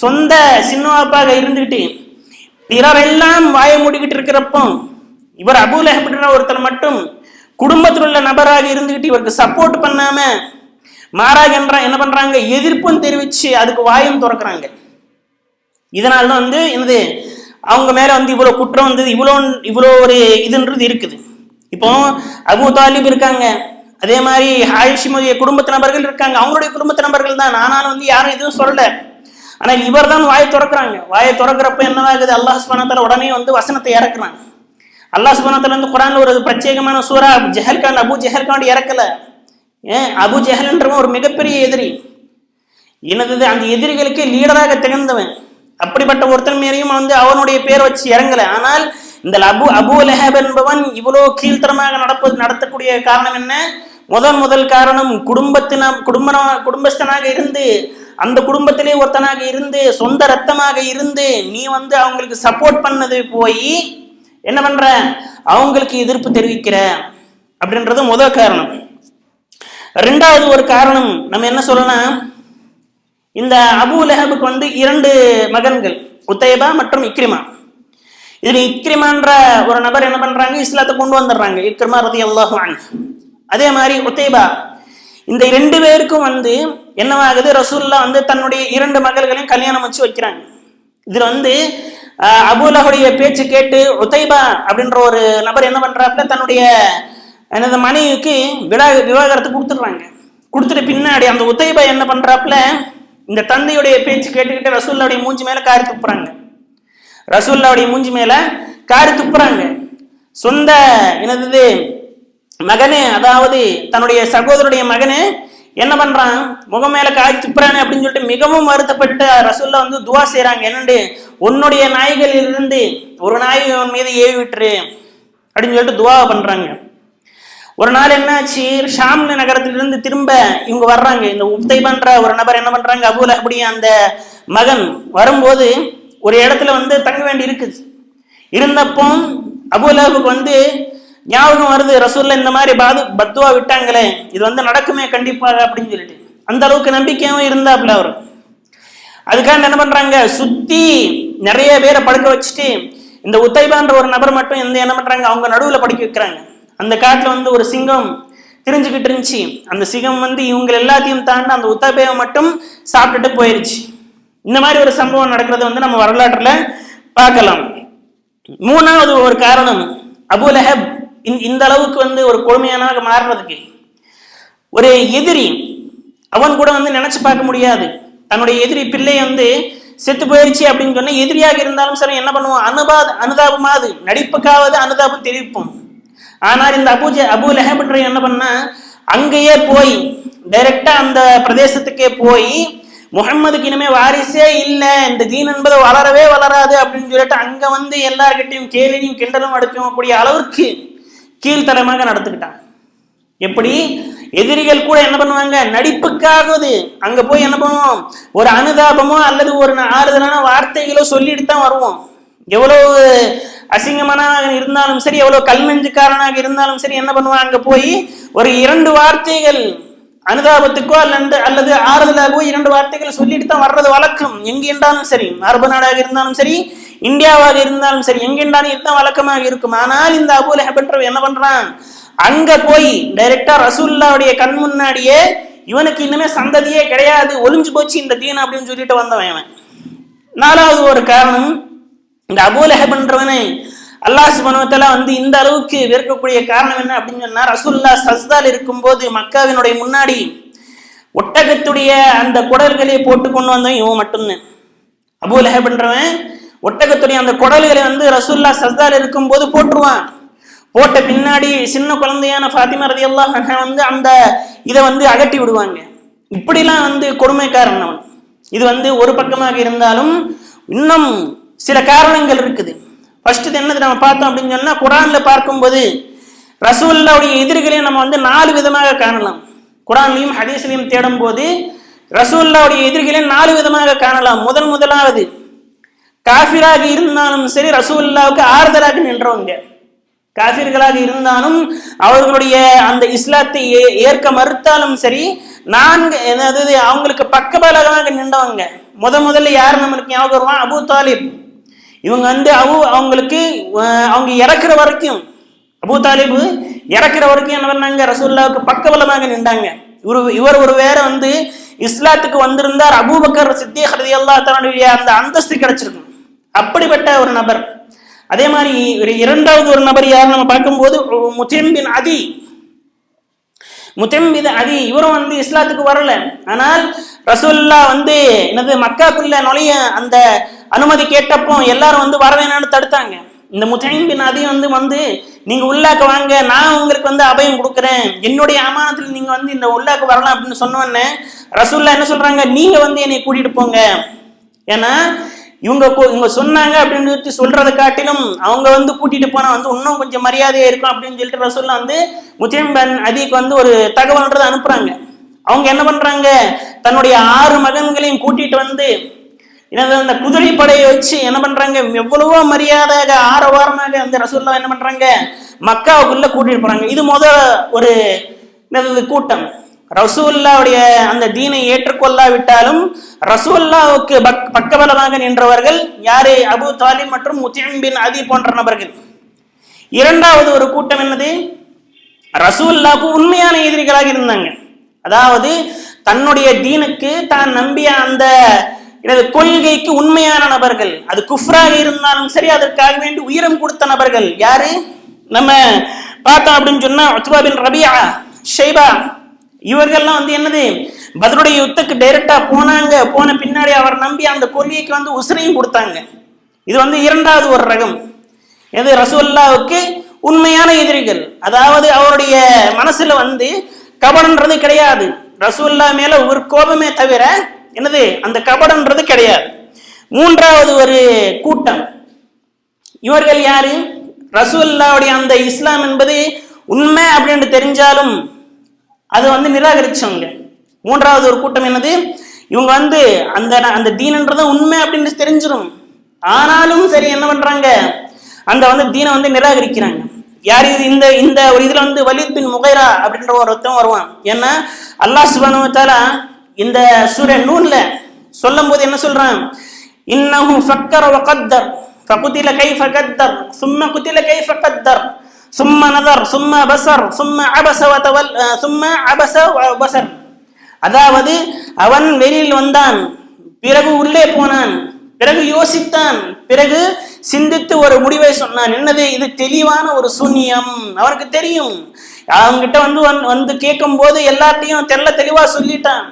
சொந்த சின்னவாப்பாக இருந்துகிட்டு பிறரெல்லாம் வாய மூடிக்கிட்டு இருக்கிறப்போ இவர் அபூ லஹப் ஒருத்தர் மட்டும் குடும்பத்தில் உள்ள நபராக இருந்துகிட்டு இவருக்கு சப்போர்ட் பண்ணாம மாறாக என்ன பண்றாங்க, எதிர்ப்பும் தெரிவிச்சு அதுக்கு வாயும் திறக்கிறாங்க. இதனால்தான் வந்து என்னது அவங்க மேல வந்து இவ்வளவு குற்றம் வந்தது, இவ்வளோ ஒரு இதுன்றது இருக்குது. இப்போ அபூ தாலிப் இருக்காங்க, அதே மாதிரி ஆயிஷிமுடைய குடும்பத்து நபர்கள் இருக்காங்க, அவங்களுடைய குடும்பத்து நபர்கள் தான். ஆனாலும் வந்து யாரும் எதுவும் சொல்லல. ஆனால் இவர் தான் வாயை திறக்கிறாங்க. வாயை திறக்கிறப்ப என்னவாகுது, அல்லாஹ் சுப்ஹானஹு வ தஆலா உடனே வந்து வசனத்தை இறக்குறாங்க. அல்லாஹ் சுப்ஹானஹு வ தஆலா வந்து குர்ஆன்ல ஒரு பிரத்யேகமான சூரா ஜஹல்காண்ட் அபூ ஜஹல்காண்ட் இறக்கல. அபூ ஜஹல்ன்றவன் ஒரு மிகப்பெரிய எதிரி, எனது அந்த எதிரிகளுக்கு லீடராக திகழ்ந்தவன். அப்படிப்பட்ட ஒருத்தன் மேலையும் வந்து அவனுடைய பேர் வச்சு இறங்கல. ஆனால் இந்த அபூ லஹப் என்பவன் இவ்வளோ கீழ்த்தரமாக நடத்தக்கூடிய காரணம் என்ன? முதல் காரணம் குடும்பஸ்தனாக இருந்து அந்த குடும்பத்திலே ஒருத்தனாக இருந்து சொந்த ரத்தமாக இருந்து நீ வந்து அவங்களுக்கு சப்போர்ட் பண்ணது போய் என்ன பண்ற, அவங்களுக்கு எதிர்ப்பு தெரிவிக்கிற அப்படின்றது முதல் காரணம். ரெண்டாவது ஒரு காரணம் நம்ம என்ன சொல்லலாம், இந்த அபூ லஹபுக்கு வந்து 2 மகன்கள், உத்தைபா மற்றும் இக்ரிமா. இதுல இக்ரிமான்ற ஒரு நபர் என்ன பண்றாங்க, இஸ்லாத்தை கொண்டு வந்துடுறாங்க, இக்ரிமா ரலியல்லாஹு அன்ஹு. அதே மாதிரி உத்தைபா, இந்த 2 பேருக்கும் வந்து என்னவாகுது, ரசூலுல்லாஹ் வந்து தன்னுடைய 2 மகள்களையும் கல்யாணம் வச்சு வைக்கிறாங்க. இதுல வந்து அபூ லஹபுடைய பேச்சு கேட்டு உத்தைபா அப்படின்ற ஒரு நபர் என்ன பண்றாப்புல, தன்னுடைய எனது மனைவிக்கு விவாகரத்து கொடுத்துடுறாங்க. கொடுத்துட்டு பின்னாடி அந்த உத்தைபா என்ன பண்றாப்புல, இந்த தந்தையுடைய பேச்சு கேட்டுக்கிட்டு ரசூலுல்லாஹ்வுடைய மூஞ்சி மேல காரி துப்புறாங்க. ரசூலுல்லாஹ்வுடைய மூஞ்சி மேல காரி துப்புறாங்க. சொந்த எனது மகனே, அதாவது தன்னுடைய சகோதரருடைய மகனே என்ன பண்றான், முகம் மேல காய் துப்புறானே அப்படின்னு சொல்லிட்டு மிகவும் வருத்தப்பட்டு ரசூலுல்லாஹ் வந்து துவா செய்யறாங்க. என்னண்டு, உன்னுடைய நாய்களில் இருந்து ஒரு நாய் உன் மீது ஏவி விட்டுரு அப்படின்னு சொல்லிட்டு துவா பண்றாங்க. ஒரு நாள் என்னாச்சு, ஷாம் நகரத்திலிருந்து திரும்ப இவங்க வர்றாங்க. இந்த உத்தைபன்ற ஒரு நபர் என்ன பண்றாங்க, அபூ லஹபுடைய அந்த மகன் வரும்போது ஒரு இடத்துல வந்து தங்க வேண்டி இருக்குது. இருந்தப்போ அபூ லஹபுக்கு வந்து ஞாபகம் வருது, ரசூலுல்லாஹ் இந்த மாதிரி பத்துவா விட்டாங்களே, இது வந்து நடக்குமே கண்டிப்பாக அப்படின்னு சொல்லிட்டு அந்த அளவுக்கு நம்பிக்கையும் இருந்தாப்புல அவர். அதுக்காக என்ன பண்றாங்க, சுத்தி நிறைய பேரை படுக்க வச்சுட்டு இந்த உத்தைபான்ற ஒரு நபர் மட்டும் என்ன பண்றாங்க, அவங்க நடுவுல படுக்க வைக்கிறாங்க. அந்த காட்டுல வந்து ஒரு சிங்கம் திரிஞ்சுக்கிட்டு இருந்துச்சு. அந்த சிங்கம் வந்து இவங்க எல்லாத்தையும் தாண்டி அந்த உத்தைபாவை மட்டும் சாப்பிட்டுட்டு போயிருச்சு. இந்த மாதிரி ஒரு சம்பவம் நடக்கிறது வந்து நம்ம வரலாற்றுல பார்க்கலாம். மூணாவது ஒரு காரணம், அபூ லஹப் இந்த அளவுக்கு வந்து ஒரு கொடுமையானாக மாறுறதுக்கு ஒரு எதிரி, அவன் கூட வந்து நினைச்சு பார்க்க முடியாது. தன்னுடைய எதிரி பிள்ளை வந்து செத்து போயிடுச்சு அப்படின்னு சொன்னா எதிரியாக இருந்தாலும் சரி என்ன பண்ணுவோம், அனுதாபமாவது நடிப்புக்காவது அனுதாபம் தெரிவிப்போம். ஆனால் இந்த அபூ லஹப் என்ன பண்ணா, அங்கேயே போய் டைரக்டா அந்த பிரதேசத்துக்கே போய் முஹம்மதுக்கு இனிமே வாரிசே இல்லை, இந்த தீன் என்பது வளரவே வளராது அப்படின்னு சொல்லிட்டு அங்க வந்து எல்லார்கிட்டையும் கேலியும் கிண்டலும் அடிக்கக்கூடிய அளவுக்கு கீழ்த்தரமாக நடந்துக்கிட்டாங்க. எப்படி எதிரிகள் கூட என்ன பண்ணுவாங்க, நடிப்புக்காகவது அங்க போய் என்ன பண்ணுவோம், ஒரு அனுதாபமோ அல்லது ஒரு ஆறுதலான வார்த்தைகளோ சொல்லிட்டு தான் வருவோம். எவ்வளவு அசிங்கமான இருந்தாலும் சரி, எவ்வளவு கல் நெஞ்சுக்காரனாக இருந்தாலும் சரி என்ன பண்ணுவான், அங்க போய் ஒரு 2 வார்த்தைகள் அனுதாபத்துக்கோ அல்லது ஆறுதலாகவோ 2 வார்த்தைகள் சொல்லிட்டு தான் வர்றது வழக்கம். எங்கென்றாலும் சரி, அரபு நாடாக இருந்தாலும் சரி, இந்தியாவாக இருந்தாலும் சரி, எங்கென்றாலும் இதுதான் வழக்கமாக இருக்கும். ஆனால் இந்த அபூ லஹப் என்ன பண்றான், அங்க போய் டைரக்டா ரசூலுல்லாஹ்வுடைய கண் முன்னாடியே இவனுக்கு இன்னுமே சந்ததியே கிடையாது, ஒளிஞ்சு போச்சு இந்த தீன் அப்படின்னு சொல்லிட்டு வந்தவன். நாலாவது ஒரு காரணம், இந்த அபூ லஹப்ன்றவனை அல்லாஹ் சுப்ஹானஹு வ தஆலா வந்து இந்த அளவுக்கு வெறுக்கக்கூடிய காரணம் என்ன அப்படின்னு சொன்னா, ரசூலுல்லாஹ் சஜ்தால இருக்கும்போது மக்காவினுடைய முன்னாடி ஒட்டகத்துடைய அந்த குடல்களை போட்டு கொண்டு வந்தவன் இவன் மட்டும்தான். அபூ லஹப்ன்றவன் ஒட்டகத்துடைய அந்த குடல்களை வந்து ரசூலுல்லாஹ் சஜ்தால இருக்கும்போது போட்டுருவான். போட்ட பின்னாடி சின்ன குழந்தையான ஃபாத்திமா ரலியல்லாஹு அன்ஹா வந்து அந்த இதை வந்து அகட்டி விடுவாங்க. இப்படிலாம் வந்து கொடுமைக்காரன் அவன். இது வந்து ஒரு பக்கமாக இருந்தாலும் இன்னும் சில காரணங்கள் இருக்குது. ஃபர்ஸ்ட் என்னது நம்ம பார்த்தோம் அப்படின்னு சொன்னா, குர்ஆன்ல பார்க்கும்போது ரசூலுல்லாஹ்வுடைய எதிரிகளையும் நம்ம வந்து 4 விதமாக காணலாம். குர்ஆன்லயும் ஹதீஸ்லயும் தேடும் போது ரசூலுல்லாஹ்வுடைய எதிரிகளையும் 4 விதமாக காணலாம். முதலாவது காஃபிராக இருந்தாலும் சரி ரசூலுல்லாஹ்வுக்கு ஆறுதலாக நின்றவங்க. காஃபிர்களாக இருந்தாலும் அவர்களுடைய அந்த இஸ்லாத்தை ஏற்க மறுத்தாலும் சரி, அதாவது அவங்களுக்கு பக்கபலமாக நின்றவங்க. முதல்ல யார் நம்மளுக்கு ஞாபகம் வருவான்? அபூ தாலிப். இவங்க வந்து அவங்களுக்கு அவங்க இறக்குற வரைக்கும், அபூ தாலிப் இறக்குற வரைக்கும் என்ன பண்ணாங்க? ரசூலுல்லாஹ்வுக்கு பக்கபலமாக நின்றாங்க. இவர் ஒரு வேற வந்து இஸ்லாத்துக்கு வந்திருந்தார், அபூபக்கர் சித்தீக் ரலியல்லாஹு தஆலா அந்த அந்தஸ்து கிடைச்சிருக்கும். அப்படிப்பட்ட ஒரு நபர். அதே மாதிரி இரண்டாவது ஒரு நபர் யார் நம்ம பார்க்கும்போது முத்தைம் பின் அதி. இவரும் வந்து இஸ்லாத்துக்கு வரல. ஆனால் ரசூலுல்லாஹ் வந்து என்னது மக்காக்குள்ள நுழைய அந்த அனுமதி கேட்டப்போ எல்லாரும் வந்து வர வேணாம்னு தடுத்தாங்க. இந்த முத்தைம் பின் அதி வந்து நீங்க உள்ளாக்க வாங்க, நான் உங்களுக்கு வந்து அபயம் கொடுக்குறேன், என்னுடைய அமானத்தில் நீங்க வந்து இந்த உள்ளாக்க வரலாம் அப்படின்னு சொன்னோன்னே ரசூலுல்லாஹ் என்ன சொல்றாங்க? நீங்க வந்து என்னை கூட்டிட்டு போங்க. ஏன்னா இவங்க சொன்னாங்க அப்படின்னு சொல்றதை காட்டிலும் அவங்க வந்து கூட்டிட்டு போனா வந்து இன்னும் கொஞ்சம் மரியாதையா இருக்கும் அப்படின்னு சொல்லிட்டு ரசூலுல்லாஹ் வந்து முத்தைம் பின் அதிக்கு வந்து ஒரு தகவல்ன்றதை அனுப்புறாங்க. அவங்க என்ன பண்றாங்க? தன்னுடைய 6 மகன்களையும் கூட்டிட்டு வந்து அந்த குதிரை படையை வச்சு என்ன பண்றாங்க? எவ்வளவோ மரியாதையாக ஆரவாரமாக அந்த ரசூலுல்லாஹ் என்ன பண்றாங்க? மக்காவுக்குள்ள கூட்டிட்டு போறாங்க. இது ஒரு கூட்டம். ரசூலுல்லாஹ்வுடைய அந்த தீனை ஏற்றுக்கொள்ளாவிட்டாலும் ரசூலுல்லாஹ்வுக்கு பக்கபலமாக நின்றவர்கள் யாரு? அபூ தாலிப் மற்றும் முத்தைம் பின் அதி போன்ற நபர்கள். இரண்டாவது ஒரு கூட்டம் என்னது? ரசூலுல்லாஹ்வுக்கு உண்மையான எதிரிகளாக இருந்தாங்க. அதாவது தன்னுடைய தீனுக்கு தான் நம்பிய அந்த கொள்கைக்கு உண்மையான நபர்கள். அது குஃப்ராக இருந்தாலும் சரி, அதற்காக வேண்டி உயிரம் கொடுத்த நபர்கள். யாரு நம்ம பார்த்தோம் அப்படின்னு சொன்னா உத்பா பின் ரபியா, ஷைபா, இவர்கள்லாம் வந்து என்னது பத்ருடைய யுத்தத்துக்கு டைரக்டா போனாங்க. போன பின்னாடி அவர் நம்பி அந்த கொள்கைக்கு வந்து உசிரையும் கொடுத்தாங்க. இது வந்து இரண்டாவது ஒரு ரகம். எது? ரசூலுல்லாஹ்வுக்கு உண்மையான எதிரிகள். அதாவது அவருடைய மனசுல வந்து கபடன்றது கிடையாது. ரசூலுல்லாஹ் மேல ஒரு கோபமே தவிர என்னது அந்த கபடன்றது கிடையாது. மூன்றாவது ஒரு கூட்டம், இவர்கள் யாரு? ரசூலுல்லாஹ்வுடைய அந்த இஸ்லாம் என்பது உண்மை அப்படின்னு தெரிஞ்சாலும் அது வந்து நிராகரிச்சவங்க. மூன்றாவது ஒரு கூட்டம் என்னது? இவங்க வந்து அந்த தீனன்றது உண்மை அப்படின்னு தெரிஞ்சிடும், ஆனாலும் சரி என்ன பண்றாங்க? அந்த வந்து தீனை வந்து நிராகரிக்கிறாங்க. யார் இது? இந்த ஒரு இதுல வந்து வலீத் பின் முகைரா அப்படின்ற ஒருத்தன் வருவான். ஏன்னா அல்லாஹ் சுப்ஹானஹு வ தஆலா இந்த சூரா நூன்ல சொல்லும் போது என்ன சொல்றான்? இன்னஹு ஃபக்கர வ கத்தர் ஃபகுதில கைஃப கத்தர் சும்ம குதில கைஃப கத்தர் சும்ம நதர் சும்ம பஸர் சும்ம அபஸ வ தவல் சும்ம அபஸ வ பஸர். அதாவது அவன் வெளியில் வந்தான், பிறகு உள்ளே போனான், பிறகு யோசித்தான், பிறகு சிந்தித்து ஒரு முடிவை சொன்னான். என்னது? இது தெளிவான ஒரு சூன்யம். அவனுக்கு தெரியும். அவங்கிட்ட வந்து கேட்கும் போது எல்லாத்தையும் தெளிவா சொல்லிட்டான்.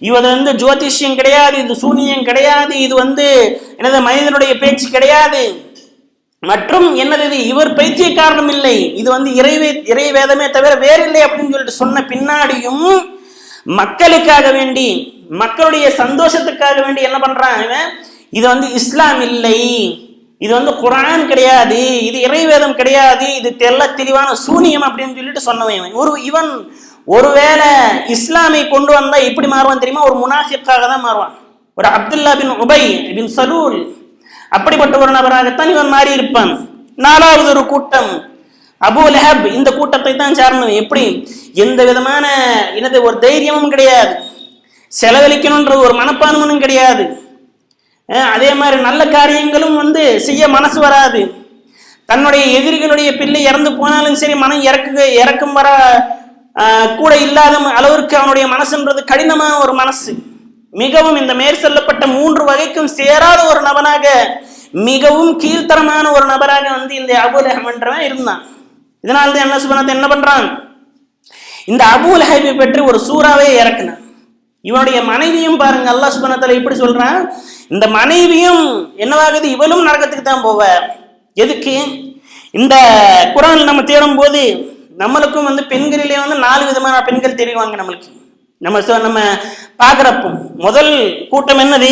இவது வந்து ஜோதிஷ்யம் கிடையாது, இது சூனியம் கிடையாது, இது வந்து என்னது மனிதனுடைய பேச்சு கிடையாது, மற்றும் என்னது இவர் பைத்திய காரணம் இல்லை, இது வந்து இறை வேதமே தவிர வேறில்லை அப்படின்னு சொல்லிட்டு சொன்ன பின்னாடியும் மக்களுக்காக வேண்டி, மக்களுடைய சந்தோஷத்துக்காக வேண்டி என்ன பண்றான்? இது வந்து இஸ்லாம் இல்லை, இது வந்து குர்ஆன் கிடையாது, இது இறைவேதம் கிடையாது, இது தெளிவான சூனியம் அப்படின்னு சொல்லிட்டு சொன்னவன் இவன் ஒருவேளை இஸ்லாமை கொண்டு வந்தா எப்படி மாறுவான் தெரியுமா? ஒரு முனாஃபிக்காக தான் மாறுவான். ஒரு அப்துல்லா பின் உபை பின் சலூல் அப்படிப்பட்ட ஒரு நபராகத்தான் இவன் மாறி இருப்பான். நாலாவது ஒரு கூட்டம் அபூ லஹப். இந்த கூட்டத்தை தான் சார்ந்தவன். எப்படி? எந்த விதமான ஒரு தைரியமும் கிடையாது, செலவழிக்கணும்ன்ற ஒரு மனப்பான்மையும் கிடையாது, அதே மாதிரி நல்ல காரியங்களும் வந்து செய்ய மனசு வராது. தன்னுடைய எதிரிகளுடைய பிள்ளை இறந்து போனாலும் சரி மனம் இறக்கும் வர கூட இல்லாத அளவிற்கு அவனுடைய மனசுன்றது கடினமான ஒரு மனசு. மிகவும் இந்த மேற்சொல்லப்பட்ட 3 வகைக்கும் சேராத ஒரு நபராக, மிகவும் கீழ்த்தரமான ஒரு நபராக வந்து இந்த அபூ லஹப் என்றவன் இருந்தான். இதனால்தான் அல்லாஹ் சுப்ஹானஹு என்ன பண்றான்? இந்த அபூ லஹபை பற்றி ஒரு சூறாவே இறக்குனான். இவனுடைய மனைவியும் பாருங்க, அல்லாஹ் சுப்ஹானஹு வ தஆலா இப்படி சொல்றான், இந்த மனைவியும் என்னவாகுது? இவளும் நரகத்துக்கு தான் போவ. எதுக்கு? இந்த குர்ஆன் நம்ம தேடும் போது நம்மளுக்கும் வந்து பெண்களிலே வந்து 4 விதமான பெண்கள் தெரிவாங்க. நம்மளுக்கு நம்ம பார்க்குறப்போ முதல் கூட்டம் என்னது?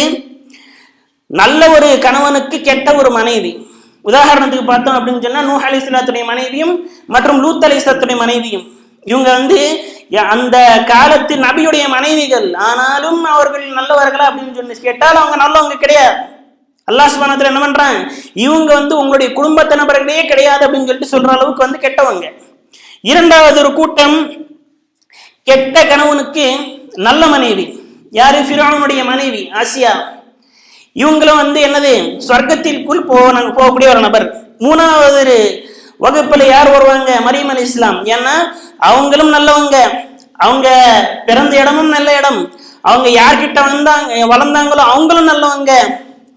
நல்ல ஒரு கணவனுக்கு கெட்ட ஒரு மனைவி. உதாரணத்துக்கு பார்த்தோம் அப்படின்னு சொன்னா நூஹ் அலைஹிஸ்ஸலாத்துடைய மனைவியும் மற்றும் லூத் அலைஹிஸ்ஸலாத்துடைய மனைவியும் இவங்க அந்த காலத்து நபியுடைய மனைவிகள். ஆனாலும் அவர்கள் நல்லவர்களா அப்படின்னு சொல்லி கேட்டால் அவங்க நல்லவங்க கிடையாது. அல்லாஹ் சுப்ஹானஹு வ தஆலா என்ன பண்றான், இவங்க உங்களுடைய குடும்பத்த நபர்களே கிடையாது அப்படின்னு சொல்லிட்டு சொல்ற அளவுக்கு கெட்டவங்க. இரண்டாவது ஒரு கூட்டம், கெட்ட கணவனுக்கு நல்ல மனைவி. யாரு? ஃபிரௌனுடைய மனைவி ஆசியா. இவங்களும் என்னது, சொர்க்கத்திற்குள் போகக்கூடிய ஒரு நபர். மூணாவது வகுப்புல யார் வருவாங்க? மரியம் அலைஹிஸ்ஸலாம். ஏன்னா அவங்களும் நல்லவங்க, அவங்க பிறந்த இடமும் நல்ல இடம், அவங்க யார்கிட்ட வளர்ந்தாங்களோ அவங்களும் நல்லவங்க,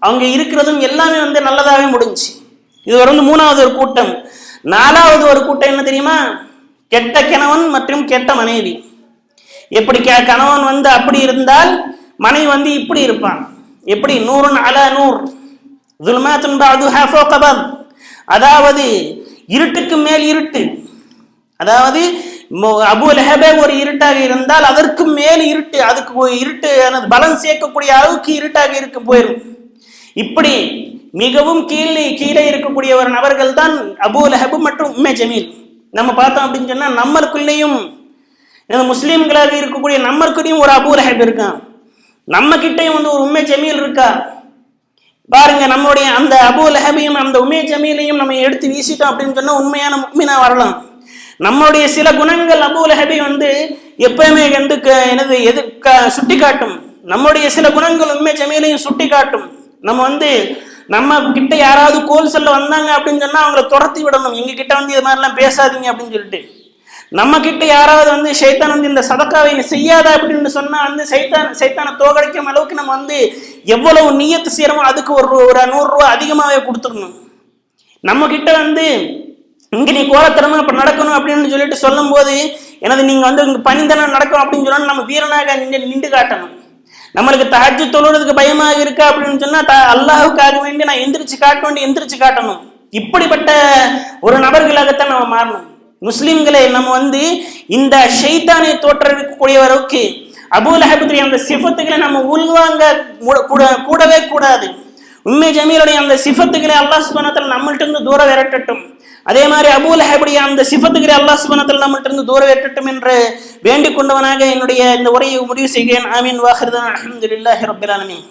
அவங்க இருக்கிறதும் எல்லாமே நல்லதாவே முடிஞ்சு. இது மூணாவது ஒரு கூட்டம். நாலாவது ஒரு கூட்டம் என்ன தெரியுமா? கெட்ட கணவன் மற்றும் கெட்ட மனைவி. எப்படி கணவன் அப்படி இருந்தால் மனைவி இப்படி இருப்பான். எப்படி? நூறுன் அலா நூர் ஸுல்மாத்துன் பஅதுஹா ஃபௌக பஅத். அதாவது இருட்டுக்கு மேல் இருட்டு. அதாவது அபூ லஹபே ஒரு இருட்டாக இருந்தால் அதற்கு மேல் இருட்டு, அதுக்கு இருட்டு பலம் சேர்க்கக்கூடிய அளவுக்கு இருட்டாக போயிடும். இப்படி மிகவும் கீழே இருக்கக்கூடிய ஒரு நபர்கள் தான் அபூ லஹப் மற்றும் உம்மே ஜமீல். நம்ம பார்த்தோம் அப்படின்னு சொன்னா நம்மளுக்குள்ளேயும் முஸ்லீம்களாக இருக்கக்கூடிய நம்மளுக்குள்ளேயும் ஒரு அபூ லஹப் இருக்கான், நம்ம கிட்டையும் ஒரு உம்மே ஜமீல் இருக்கா. பாருங்க, நம்மளுடைய அந்த அபூ லஹபையும் அந்த உம்மே ஜமீலையும் நம்ம எடுத்து வீசிட்டோம் அப்படின்னு சொன்னா உண்மையான முஃமினா வரலாம். நம்மளுடைய சில குணங்கள் அபூ லஹபை எப்பயுமே சுட்டி காட்டும். நம்மளுடைய சில குணங்கள் உம்மே ஜமீலையும் சுட்டி காட்டும். நம்ம கிட்ட யாராவது கோல் சொல்ல வந்தாங்க அப்படின்னு சொன்னா அவங்களை துரத்தி விடணும். எங்க கிட்ட இது மாதிரிலாம் பேசாதீங்க அப்படின்னு சொல்லிட்டு. நம்ம கிட்ட யாராவது ஷைத்தான் இந்த சதக்காவை செய்யாத அப்படின்னு சொன்னா சைத்தானை தோகடிக்கும் அளவுக்கு நம்ம எவ்வளவு நியத்து செய்யறோமோ அதுக்கு ஒரு 100 ரூபா அதிகமாவே கொடுத்துடணும். நம்ம கிட்ட இங்க நீ கோலத்தனமா அப்ப நடக்கணும் அப்படின்னு சொல்லிட்டு சொல்லும் போது நீங்க பணிந்தனம் நடக்கும் அப்படின்னு சொன்னா நம்ம வீரனாக நின்று காட்டணும். நம்மளுக்கு தஹஜ்ஜுத் தொழுறதுக்கு பயமாக இருக்கா அப்படின்னு சொன்னா அல்லாஹ்வுக்காக வேண்டி நான் எந்திரிச்சு காட்டணும். இப்படிப்பட்ட ஒரு நபர்களாகத்தான் நம்ம மாறணும். முஸ்லிம்களை நம்ம இந்த ஷைத்தானை தோற்றக்கூடியவருக்கு அபூ லஹபுடைய அந்த சிஃபத்துகளை நம்ம உள்வாங்க கூடவே கூடாது. உம்மே ஜமீலுடைய அந்த சிஃபத்துகளை அல்லாஹ் சுப்ஹானஹு வ தஆலா நம்மள்ட்ட இருந்து தூர விரட்டட்டும். அதே மாதிரி அபூ லஹபுடைய அந்த சிஃபத்துகளை அல்லாஹ் சுப்ஹானஹு வ தஆலா நம்மள்ட்ட இருந்து தூர விரட்டட்டும் என்று வேண்டிக் கொண்டவனாக என்னுடைய இந்த உரையை முடிவு செய்கிறேன். ஆமீன். வாஹிர் தஅவானா அல்ஹம்துலில்லாஹி ரப்பில் ஆலமீன்.